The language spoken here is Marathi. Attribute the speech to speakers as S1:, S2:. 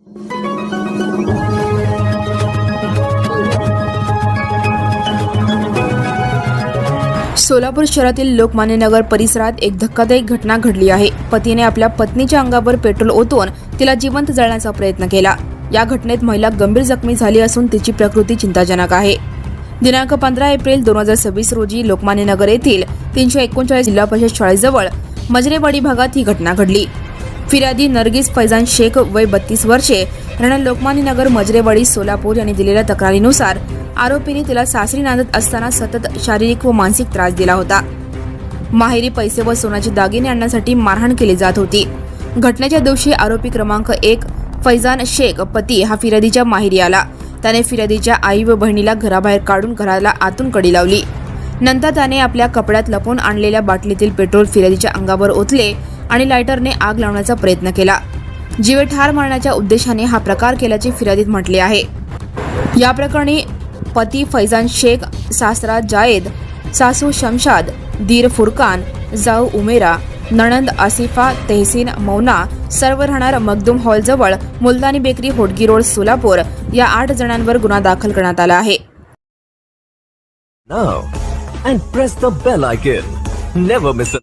S1: सोलापूर शहरातील लोकमान्य नगर परिसरात एक धक्कादायक घटना घडली आहे। पतीने आपल्या पत्नीच्या अंगावर पेट्रोल ओतून तिला जिवंत जाळण्याचा प्रयत्न केला। या घटनेत महिला गंभीर जखमी झाली असून तिची प्रकृती चिंताजनक आहे। दिनांक 15 एप्रिल 2026 रोजी लोकमान्य नगर येथील 339 जिल्हा परिषद शाळेजवळ मजरेवाडी भागात ही घटना घडली। फिर्यादी नरगिस फैजान शेख वय 32 वर्षे राहणार लोकमान्य नगर मजरेवाडी सोलापूर यांनी दिलेल्या तक्रारीनुसार आरोपीने तिला सासरी नांदत असताना सतत शारीरिक व मानसिक त्रास दिला होता। माहेरी पैसे व सोन्याचे दागिने आणण्यासाठी मारहाण केली जात होती। घटनेच्या दिवशी आरोपी क्रमांक 1 फैजान शेख पती हा फिर्यादीच्या माहेरी आला। त्याने फिर्यादीच्या आई व बहिणीला घराबाहेर काढून घराला आतून कडी लावली। नंतर त्याने आपल्या कपड्यात लपवून आणलेल्या बाटलीतील पेट्रोल फिर्यादीच्या अंगावर ओतले आणि लायटरने आग लावण्याचा प्रयत्न केला। जीवे ठार मारण्याच्या उद्देशाने हा प्रकार केल्याचे फिर्यादीत म्हटले आहे। या प्रकरणी पती फैजान शेख, सासरा जायद, सासू शमशाद, दीर फुरकान, जाऊ उमेरा, नणंद आसिफा तेहसीन मौना सर्व राहणार मखदूम हॉल जवळ मुलतानी बेकरी होडगी रोड सोलापूर या 8 जणांवर गुन्हा दाखल करण्यात आला आहे।
S2: Now and press the bell icon. Never miss a